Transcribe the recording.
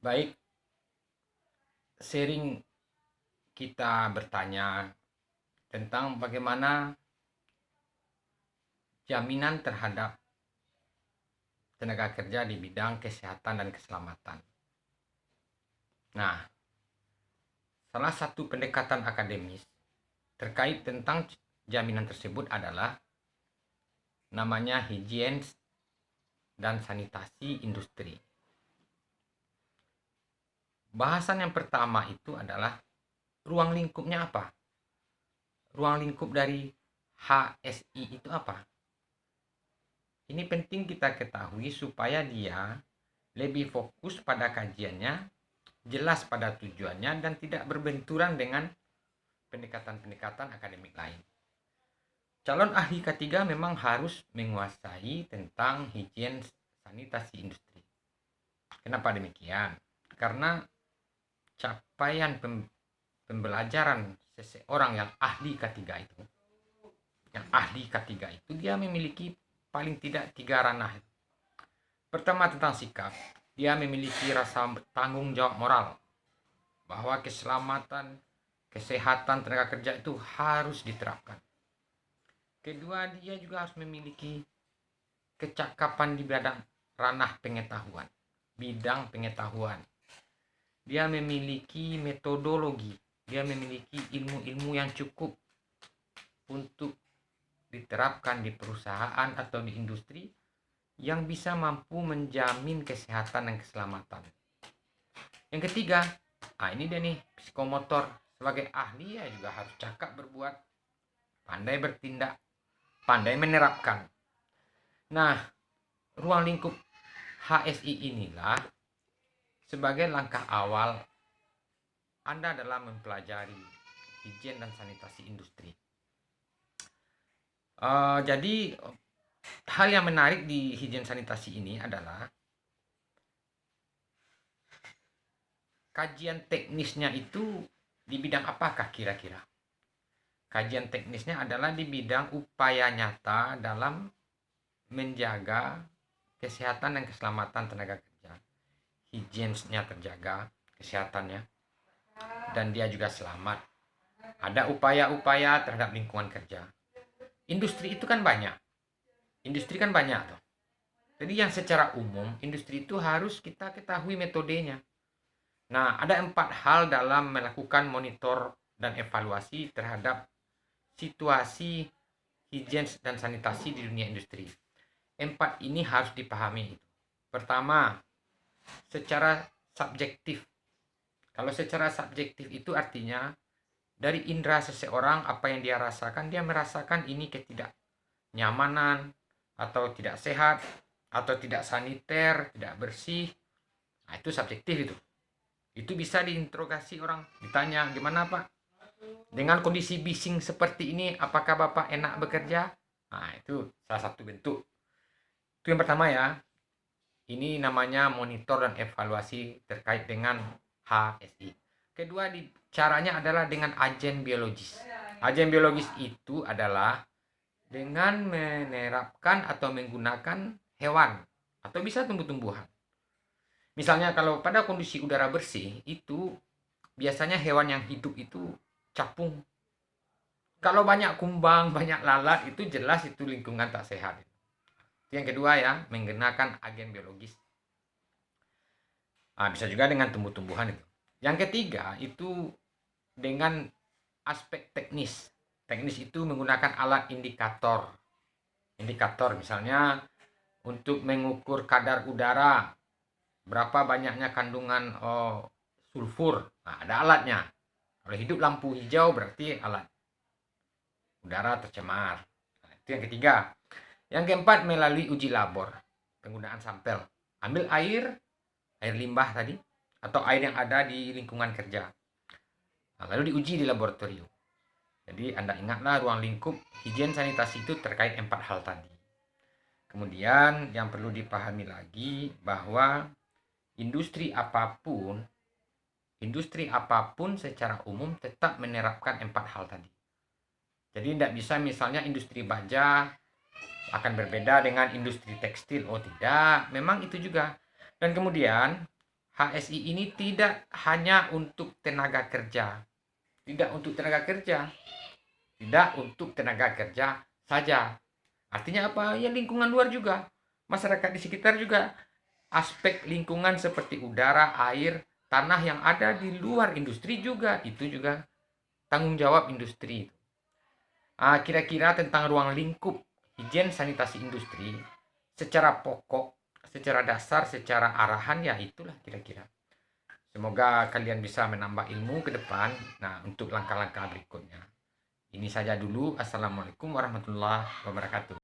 Baik, sering kita bertanya tentang bagaimana jaminan terhadap tenaga kerja di bidang kesehatan dan keselamatan. Nah, salah satu pendekatan akademis terkait tentang jaminan tersebut adalah namanya higienis dan sanitasi industri. Bahasan yang pertama itu adalah ruang lingkupnya apa? Ruang lingkup dari HSI itu apa? Ini penting kita ketahui supaya dia lebih fokus pada kajiannya, jelas pada tujuannya, dan tidak berbenturan dengan pendekatan-pendekatan akademik lain. Calon ahli ketiga memang harus menguasai tentang higien sanitasi industri. Kenapa demikian? Karena capaian pembelajaran seseorang yang ahli ketiga itu, dia memiliki paling tidak 3 ranah. Pertama, tentang sikap. Dia memiliki rasa tanggung jawab moral bahwa keselamatan, kesehatan tenaga kerja itu harus diterapkan. Kedua, dia juga harus memiliki kecakapan di bidang pengetahuan. Dia memiliki metodologi, dia memiliki ilmu-ilmu yang cukup untuk diterapkan di perusahaan atau di industri yang bisa mampu menjamin kesehatan dan keselamatan. Yang ketiga, ini dia nih, psikomotor. Sebagai ahli ya juga harus cakap berbuat, pandai bertindak, pandai menerapkan. Nah, ruang lingkup HSI inilah sebagai langkah awal Anda dalam mempelajari higien dan sanitasi industri. Jadi hal yang menarik di higien sanitasi ini adalah kajian teknisnya itu di bidang apakah kira-kira? Kajian teknisnya adalah di bidang upaya nyata dalam menjaga kesehatan dan keselamatan tenaga kerja. Higienisnya terjaga, kesehatannya, dan dia juga selamat. Ada upaya-upaya terhadap lingkungan kerja. Industri itu kan banyak. Tuh. Jadi yang secara umum, industri itu harus kita ketahui metodenya. Nah, ada 4 hal dalam melakukan monitor dan evaluasi terhadap situasi higien dan sanitasi di dunia industri. 4 ini harus dipahami. Pertama, secara subjektif. Kalau secara subjektif itu artinya dari indera seseorang, apa yang dia rasakan, dia merasakan ini ketidaknyamanan atau tidak sehat atau tidak saniter, tidak bersih. Nah, itu subjektif itu. Itu bisa diinterogasi orang, ditanya, gimana Pak? Dengan kondisi bising seperti ini, apakah Bapak enak bekerja? Nah, itu salah satu bentuk. Itu yang pertama ya. Ini namanya monitor dan evaluasi terkait dengan HSI. Kedua, caranya adalah dengan agen biologis. Agen biologis itu adalah dengan menerapkan atau menggunakan hewan atau bisa tumbuh-tumbuhan. Misalnya kalau pada kondisi udara bersih itu biasanya hewan yang hidup itu capung. Kalau banyak kumbang, banyak lalat itu jelas itu lingkungan tak sehat. Yang kedua ya, menggunakan agen biologis. Bisa juga dengan tumbuh-tumbuhan itu. Yang ketiga itu dengan aspek teknis. Teknis itu menggunakan alat indikator. Indikator misalnya untuk mengukur kadar udara, berapa banyaknya kandungan sulfur. Nah, ada alatnya. Kalau hidup lampu hijau berarti alat udara tercemar. Nah, itu yang ketiga. Yang keempat, melalui uji labor. Penggunaan sampel. Ambil air limbah tadi, atau air yang ada di lingkungan kerja. Nah, lalu diuji di laboratorium. Jadi Anda ingatlah ruang lingkup higien sanitasi itu terkait 4 hal tadi. Kemudian yang perlu dipahami lagi bahwa industri apapun secara umum tetap menerapkan 4 hal tadi. Jadi tidak bisa misalnya industri baja akan berbeda dengan industri tekstil. Oh tidak, memang itu juga. Dan kemudian HSI ini tidak hanya untuk tenaga kerja. Tidak untuk tenaga kerja. Tidak untuk tenaga kerja saja. Artinya apa? Ya lingkungan luar juga. Masyarakat di sekitar juga. Aspek lingkungan seperti udara, air, tanah yang ada di luar industri juga. Itu juga tanggung jawab industri. Kira-kira tentang ruang lingkup higien sanitasi industri. Secara pokok, secara dasar, secara arahan ya itulah kira-kira. Semoga kalian bisa menambah ilmu ke depan. Nah, untuk langkah-langkah berikutnya. Ini saja dulu. Assalamualaikum warahmatullahi wabarakatuh.